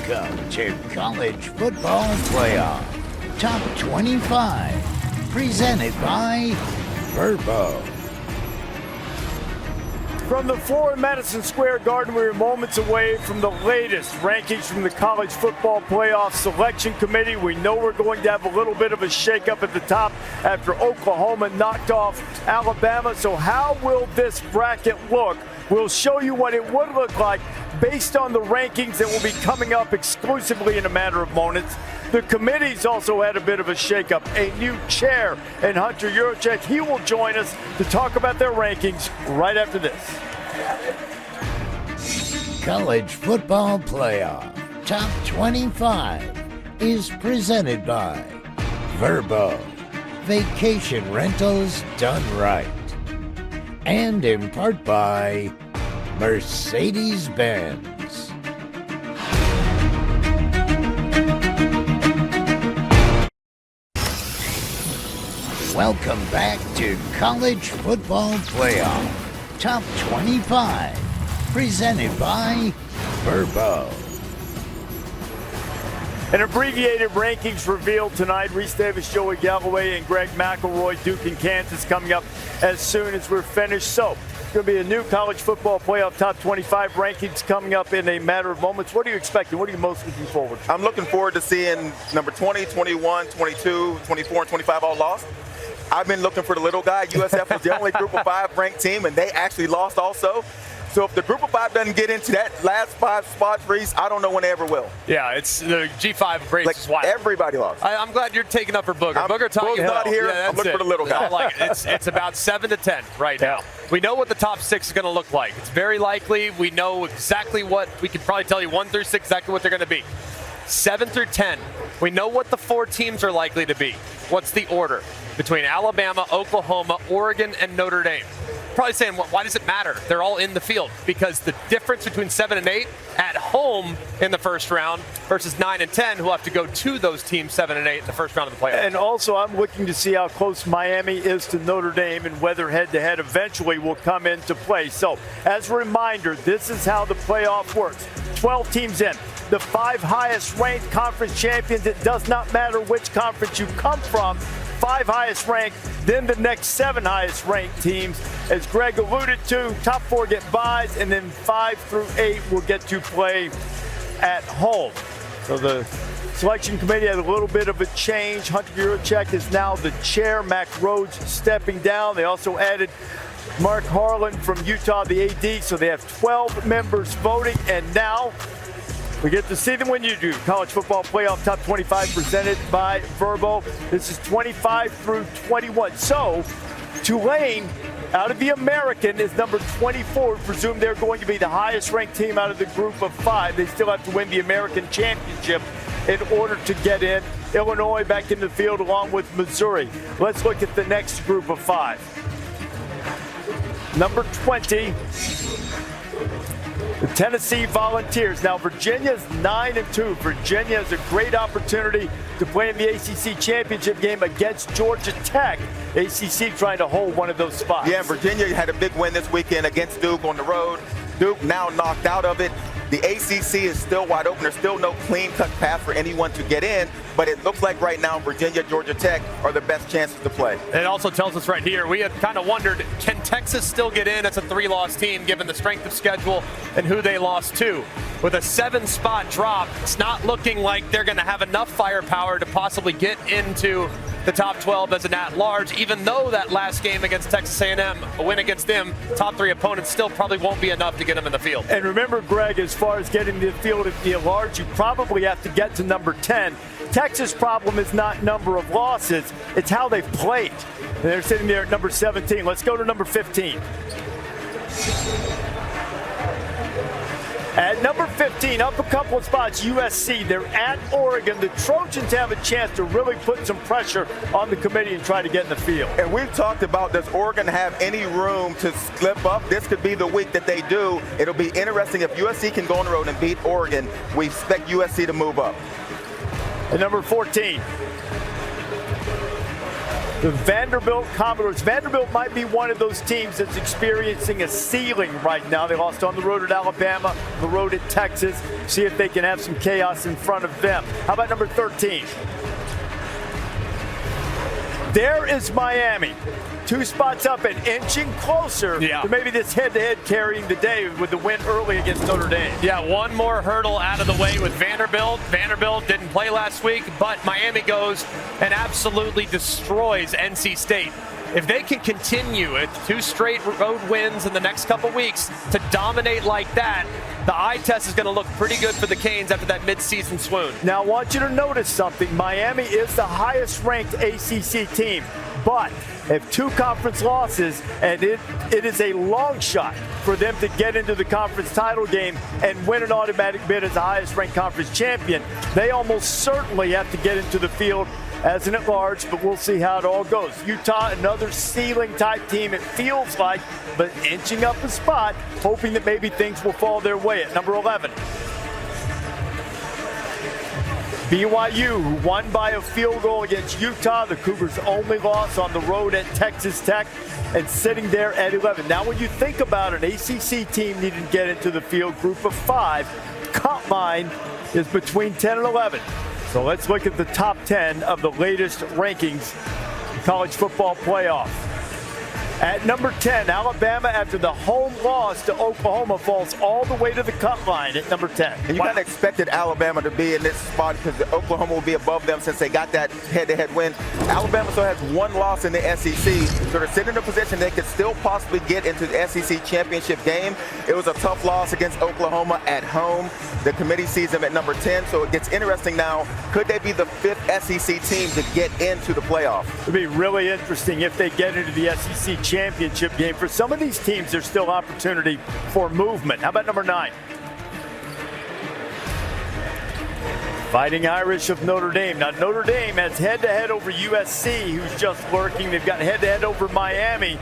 Welcome to College Football Playoff Top 25, presented by Verbo. From the floor in Madison Square Garden, we are moments away from the latest rankings from the College Football Playoff Selection Committee. We know we're going to have a little bit of a shakeup at the top after Oklahoma knocked off Alabama. So how will this bracket look? We'll show you what it would look like based on the rankings that will be coming up exclusively in a matter of moments. The committee's also had a bit of a shakeup. A new chair in Hunter Yurachek. He will join us to talk about their rankings right after this. College Football Playoff Top 25 is presented by Verbo, vacation rentals done right. And in part by Mercedes-Benz. Welcome back to College Football Playoff Top 25, presented by Verbo. An abbreviated rankings revealed tonight. Reese Davis, Joey Galloway, and Greg McElroy. Duke and Kansas coming up as soon as we're finished. So, it's going to be a new College Football Playoff Top 25 rankings coming up in a matter of moments. What are you expecting? What are you most looking forward to? I'm looking forward to seeing number 20, 21, 22, 24, and 25 all lost. I've been looking for the little guy. USF was the only Group of 5 ranked team, and they actually lost also. So if the Group of 5 doesn't get into that last 5 spots, Reese, I don't know when they ever will. Yeah, it's the G5 race like is wild. Everybody lost. I'm glad you're taking up for Booger. Booger taught you not here. Yeah, I'm looking for the little guy. I like it. It's about 7 to 10 right now. We know what the top 6 is going to look like. It's very likely. We know exactly what we can probably tell you 1 through 6 exactly what they're going to be. 7 through 10. We know what the 4 teams are likely to be. What's the order? Between Alabama, Oklahoma, Oregon, and Notre Dame. Probably saying, why does it matter? They're all in the field because the difference between 7 and 8 at home in the first round versus 9 and 10 who have to go to those teams 7 and 8 in the first round of the playoffs. And also, I'm looking to see how close Miami is to Notre Dame and whether head-to-head eventually will come into play. So, as a reminder, this is how the playoff works. 12 teams in. The 5 highest-ranked conference champions. It does not matter which conference you come from. 5 highest ranked, then the next 7 highest ranked teams. As Greg alluded to, top 4 get byes, and then 5 through 8 will get to play at home. So the selection committee had a little bit of a change. Hunter Yurachek is now the chair. Mac Rhodes stepping down. They also added Mark Harlan from Utah, the AD. So they have 12 members voting, and now we get to see them when you do. College Football Playoff Top 25 presented by Verbo. This is 25 through 21. So, Tulane, out of the American, is number 24. Presume they're going to be the highest ranked team out of the group of 5. They still have to win the American Championship in order to get in. Illinois back in the field along with Missouri. Let's look at the next group of 5. Number 20. The Tennessee Volunteers. Now, Virginia's 9-2. Virginia has a great opportunity to play in the ACC championship game against Georgia Tech. ACC trying to hold one of those spots. Yeah, Virginia had a big win this weekend against Duke on the road. Duke now knocked out of it. The ACC is still wide open. There's still no clean-cut path for anyone to get in, but it looks like right now Virginia, Georgia Tech are the best chances to play. It also tells us right here, we had kind of wondered, can Texas still get in as a 3-loss team given the strength of schedule and who they lost to? With a 7-spot drop, it's not looking like they're going to have enough firepower to possibly get into the top 12 as an at-large, even though that last game against Texas A&M, a win against them, top 3 opponents still probably won't be enough to get them in the field. And remember, Greg, as far as getting to the field at the at-large, you probably have to get to number 10. Texas' problem is not number of losses, it's how they've played. And they're sitting there at number 17. Let's go to number 15. At number 15, up a couple of spots, USC. They're at Oregon. The Trojans have a chance to really put some pressure on the committee and try to get in the field. And we've talked about, does Oregon have any room to slip up? This could be the week that they do. It'll be interesting if USC can go on the road and beat Oregon. We expect USC to move up. At number 14. the Vanderbilt Commodores. Vanderbilt might be one of those teams that's experiencing a ceiling right now. They lost on the road at Alabama, on the road at Texas. See if they can have some chaos in front of them. How about number 13? There is Miami. 2 spots up and inching closer to maybe this head-to-head carrying the day with the win early against Notre Dame. Yeah, one more hurdle out of the way with Vanderbilt. Vanderbilt didn't play last week, but Miami goes and absolutely destroys NC State. If they can continue with 2 straight road wins in the next couple weeks to dominate like that, the eye test is going to look pretty good for the Canes after that midseason swoon. Now, I want you to notice something. Miami is the highest-ranked ACC team, but have 2 conference losses, and it is a long shot for them to get into the conference title game and win an automatic bid as the highest-ranked conference champion. They almost certainly have to get into the field as an at-large, but we'll see how it all goes. Utah, another ceiling-type team, it feels like, but inching up a spot, hoping that maybe things will fall their way at number 11. BYU, who won by a field goal against Utah, the Cougars' only loss on the road at Texas Tech, and sitting there at 11. Now, when you think about an ACC team needing to get into the field, group of 5, cut line is between 10 and 11. So let's look at the top 10 of the latest rankings in college football playoff. At number 10, Alabama, after the home loss to Oklahoma, falls all the way to the cut line at number 10. And you kind of expected Alabama to be in this spot because Oklahoma will be above them since they got that head-to-head win. Alabama still has 1 loss in the SEC, so they're sitting in a position they could still possibly get into the SEC championship game. It was a tough loss against Oklahoma at home. The committee sees them at number 10, so it gets interesting now. Could they be the 5th SEC team to get into the playoff? It would be really interesting if they get into the SEC championship game. For some of these teams, there's still opportunity for movement. How about number 9? Fighting Irish of Notre Dame. Now, Notre Dame has head-to-head over USC, who's just lurking. They've got head-to-head over Miami.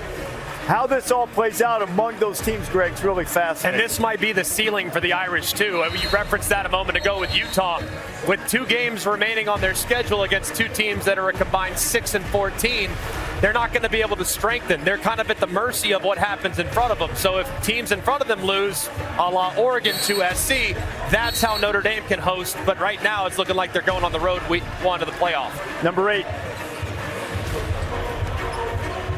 How this all plays out among those teams, Greg, is really fascinating. And this might be the ceiling for the Irish, too. You referenced that a moment ago with Utah. With 2 games remaining on their schedule against 2 teams that are a combined 6 and 14, they're not going to be able to strengthen. They're kind of at the mercy of what happens in front of them. So if teams in front of them lose, a la Oregon to SC, that's how Notre Dame can host. But right now, it's looking like they're going on the road week 1 to the playoff. Number 8.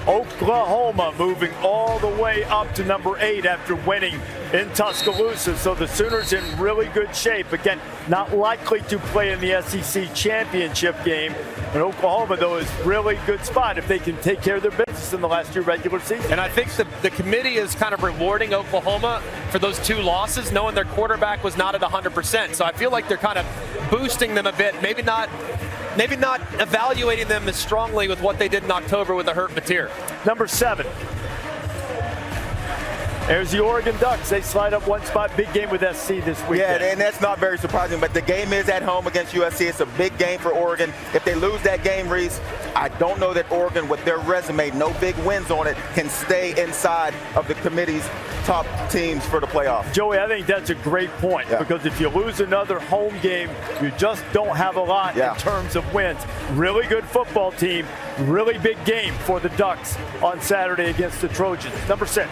Oklahoma moving all the way up to number 8 after winning in Tuscaloosa. So the Sooners in really good shape. Again, not likely to play in the SEC championship game. And Oklahoma, though, is really good spot if they can take care of their business in the last 2 regular season. And I think the committee is kind of rewarding Oklahoma for those 2 losses, knowing their quarterback was not at 100%. So I feel like they're kind of boosting them a bit. Maybe not evaluating them as strongly with what they did in October with the hurt Mateer. Number 7. There's the Oregon Ducks. They slide up 1 spot. Big game with SC this weekend. Yeah, and that's not very surprising, but the game is at home against USC. It's a big game for Oregon. If they lose that game, Reese, I don't know that Oregon, with their resume, no big wins on it, can stay inside of the committee's top teams for the playoff. Joey, I think that's a great point because if you lose another home game, you just don't have a lot in terms of wins. Really good football team, really big game for the Ducks on Saturday against the Trojans. Number 6.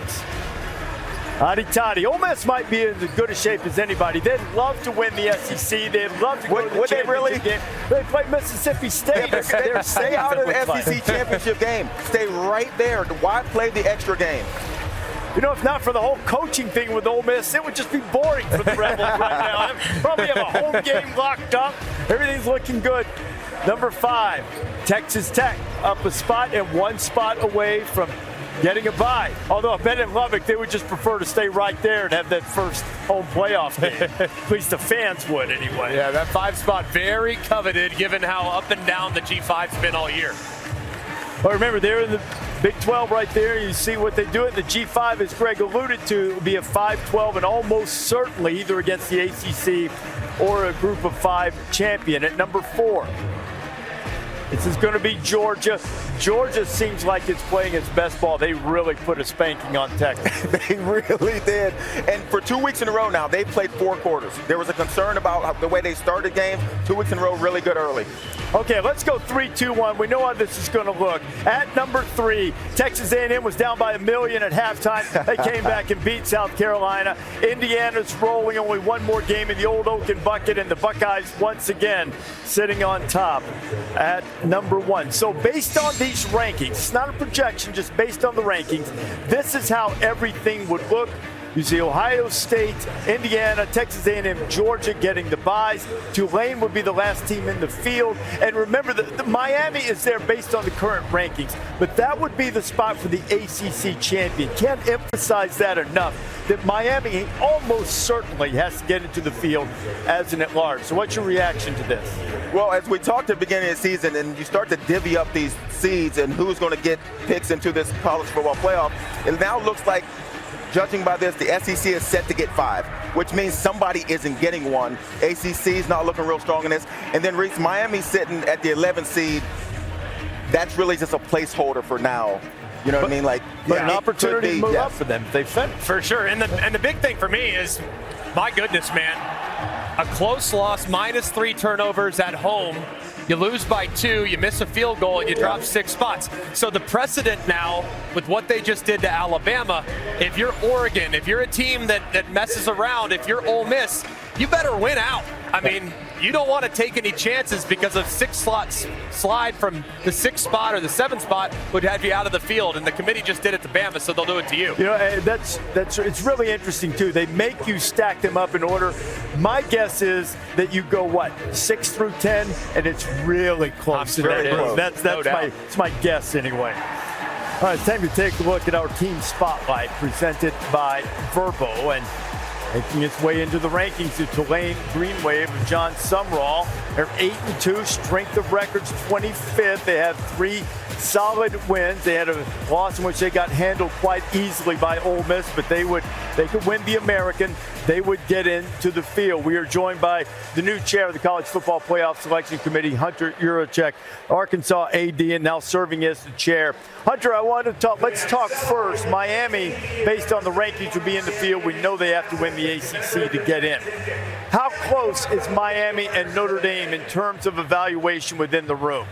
Hotty toddy. Ole Miss might be in as good a shape as anybody. They'd love to win the SEC. They'd love to go to the championship game. They play Mississippi State. Stay out of the SEC championship game. Stay right there. Why play the extra game? You know, if not for the whole coaching thing with Ole Miss, it would just be boring for the Rebels right now. They probably have a home game locked up. Everything's looking good. Number 5, Texas Tech up a spot and 1 spot away from getting a bye. Although I bet in Lubbock, they would just prefer to stay right there and have that first home playoff game. At least the fans would anyway. Yeah, that 5 spot very coveted given how up and down the G5's been all year. Well, remember, they're in the Big 12 right there. You see what they do. The G5, as Greg alluded to, will be a 5-12 and almost certainly either against the ACC or a group of 5 champion. At number 4, this is going to be Georgia. Georgia seems like it's playing its best ball. They really put a spanking on Texas. They really did. And for 2 weeks in a row now, they've played 4 quarters. There was a concern about the way they started games. 2 weeks in a row, really good early. Okay, let's go 3-2-1. We know how this is going to look. At number 3, Texas A&M was down by 1 million at halftime. They came back and beat South Carolina. Indiana's rolling, only one more game in the old Oaken bucket, and the Buckeyes once again sitting on top at number 1. So based on these rankings, it's not a projection, just based on the rankings, this is how everything would look. You see Ohio State, Indiana, Texas A&M, Georgia getting the byes. Tulane would be the last team in the field. And remember, the Miami is there based on the current rankings, but that would be the spot for the ACC champion. Can't emphasize that enough, that Miami almost certainly has to get into the field as an at-large. So what's your reaction to this? Well, as we talked at the beginning of the season, and you start to divvy up these seeds and who's going to get picks into this college football playoff, it now looks like, judging by this, the SEC is set to get 5, which means somebody isn't getting one. ACC is not looking real strong in this. And then Reese, Miami's sitting at the 11th seed. That's really just a placeholder for now. You know what I mean? Like, but an opportunity to move up for them if they finish. For sure. And the big thing for me is, my goodness, man, a close loss, -3 turnovers at home. You lose by 2, you miss a field goal, and you drop 6 spots. So the precedent now, with what they just did to Alabama, if you're Oregon, if you're a team that messes around, if you're Ole Miss, you better win out. I mean, you don't want to take any chances because of 6 slots slide from the 6th spot or the 7th spot would have you out of the field, and the committee just did it to Bama, so they'll do it to you. You know, that's it's really interesting too. They make you stack them up in order. My guess is that you go 6 through 10, and it's really close. That's my guess anyway. All right, it's time to take a look at our team spotlight presented by Verbo, and making its way into the rankings, the Tulane Green Wave of John Sumrall. They're 8-2, strength of records 25th. They have 3 solid wins. They had a loss in which they got handled quite easily by Ole Miss, but they could win the American. They would get into the field. We are joined by the new chair of the College Football Playoff Selection Committee, Hunter Yurachek, Arkansas AD, and now serving as the chair. Hunter, I wanted to let's talk first. Miami, based on the rankings, will be in the field. We know they have to win the ACC to get in. How close is Miami and Notre Dame in terms of evaluation within the room?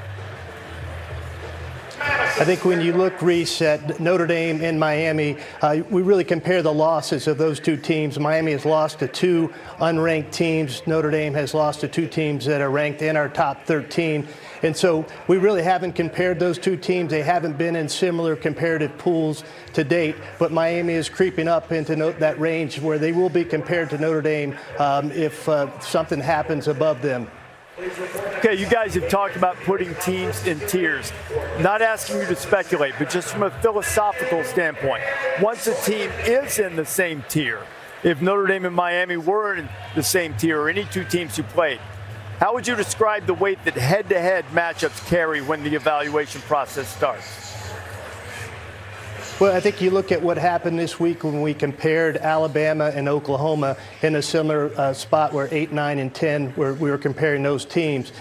I think when you look, Reese, at Notre Dame and Miami, we really compare the losses of those two teams. Miami has lost to 2 unranked teams. Notre Dame has lost to 2 teams that are ranked in our top 13. And so we really haven't compared those 2 teams. They haven't been in similar comparative pools to date. But Miami is creeping up into that range where they will be compared to Notre Dame if something happens above them. Okay, you guys have talked about putting teams in tiers. Not asking you to speculate, but just from a philosophical standpoint, once a team is in the same tier, if Notre Dame and Miami were in the same tier, or any 2 teams you played, how would you describe the weight that head-to-head matchups carry when the evaluation process starts? Well, I think you look at what happened this week when we compared Alabama and Oklahoma in a similar spot where 8, 9, and 10, where we were comparing those teams.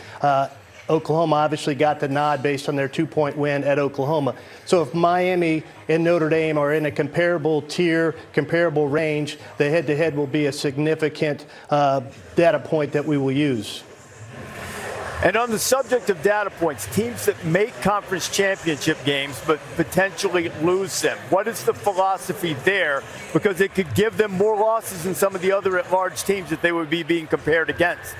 Oklahoma obviously got the nod based on their 2-point win at Oklahoma. So if Miami and Notre Dame are in a comparable tier, comparable range, the head-to-head will be a significant data point that we will use. And on the subject of data points, teams that make conference championship games but potentially lose them, what is the philosophy there? Because it could give them more losses than some of the other at-large teams that they would be being compared against.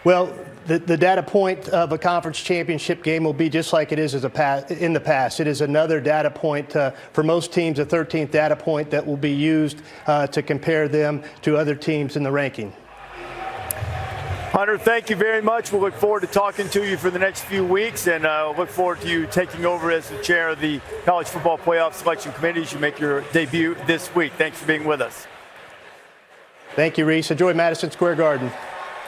Well, the data point of a conference championship game will be just like it is in the past. It is another data point for most teams, a 13th data point that will be used to compare them to other teams in the ranking. Hunter, thank you very much. We'll look forward to talking to you for the next few weeks, and look forward to you taking over as the chair of the College Football Playoff Selection Committee as you make your debut this week. Thanks for being with us. Thank you, Reese. Enjoy Madison Square Garden.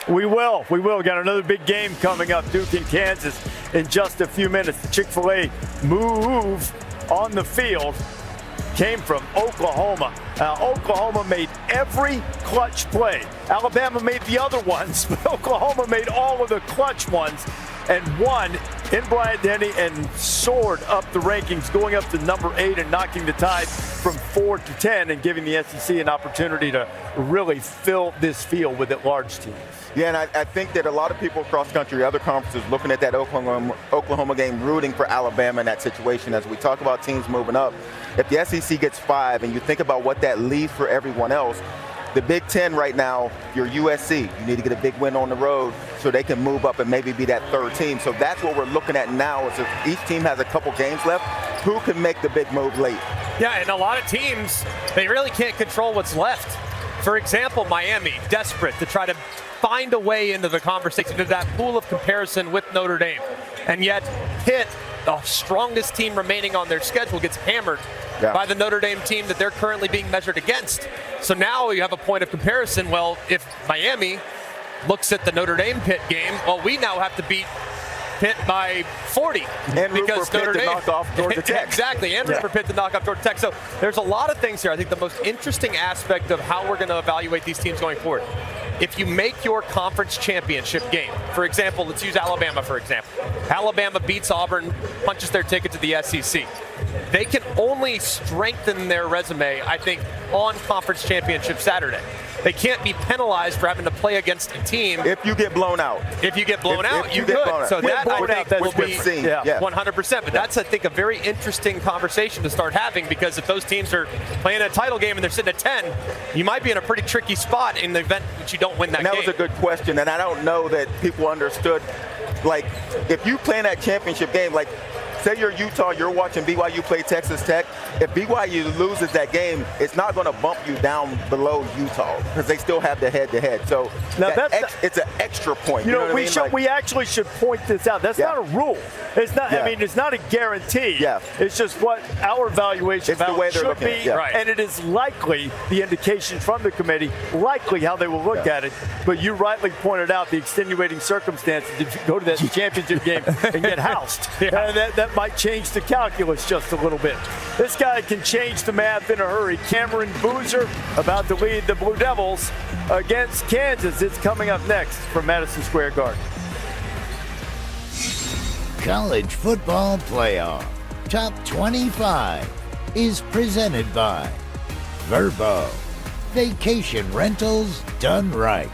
We will. We will. Got another big game coming up, Duke and Kansas, in just a few minutes. The Chick-fil-A move on the field came from Oklahoma. Oklahoma made every clutch play. Alabama made the other ones, but Oklahoma made all of the clutch ones and won in Bryant-Denny and soared up the rankings, going up to number 8 and knocking the Tide from 4 to 10 and giving the SEC an opportunity to really fill this field with at-large teams. Yeah, and I think that a lot of people across country, other conferences, looking at that Oklahoma game, rooting for Alabama in that situation. As we talk about teams moving up, if the SEC gets 5 and you think about what that leaves for everyone else, the Big Ten right now, you're USC. You need to get a big win on the road so they can move up and maybe be that third team. So that's what we're looking at now is if each team has a couple games left, who can make the big move late? Yeah, and a lot of teams, they really can't control what's left. For example, Miami, desperate to try to find a way into the conversation, into that pool of comparison with Notre Dame. And yet, Pitt, the strongest team remaining on their schedule, gets hammered by the Notre Dame team that they're currently being measured against. So now you have a point of comparison. Well, if Miami looks at the Notre Dame Pitt game, well, we now have to beat Pitt by 40. And because Notre Dame to knock off Georgia Tech. Exactly, and for Pitt to knock off Georgia Tech. So there's a lot of things here. I think the most interesting aspect of how we're going to evaluate these teams going forward. If you make your conference championship game, for example, let's use Alabama for example. Alabama beats Auburn, punches their ticket to the SEC. They can only strengthen their resume, I think, on Conference Championship Saturday. They can't be penalized for having to play against a team. If you get blown out. If you get blown out, you could. So that, I think, will be 100%. But that's, I think, a very interesting conversation to start having, because if those teams are playing a title game and they're sitting at 10, you might be in a pretty tricky spot in the event that you don't win that game. And that was a good question, and I don't know that people understood. Like, if you play in that championship game, like, say you're Utah, you're watching BYU play Texas Tech. If BYU loses that game, it's not going to bump you down below Utah because they still have the head-to-head. So now it's an extra point. You know we actually should point this out. That's not a rule. It's not. I mean, it's not a guarantee. Yeah. It's just what our evaluation it's the way they're should looking be, at it. and it is likely the indication from the committee, likely how they will look at it. But you rightly pointed out the extenuating circumstances if you go to that championship game and get housed. And that might change the calculus just a little bit. This guy can change the math in a hurry. Cameron Boozer about to lead the Blue Devils against Kansas. It's coming up next from Madison Square Garden. College Football Playoff Top 25 is presented by Verbo. Vacation rentals done right.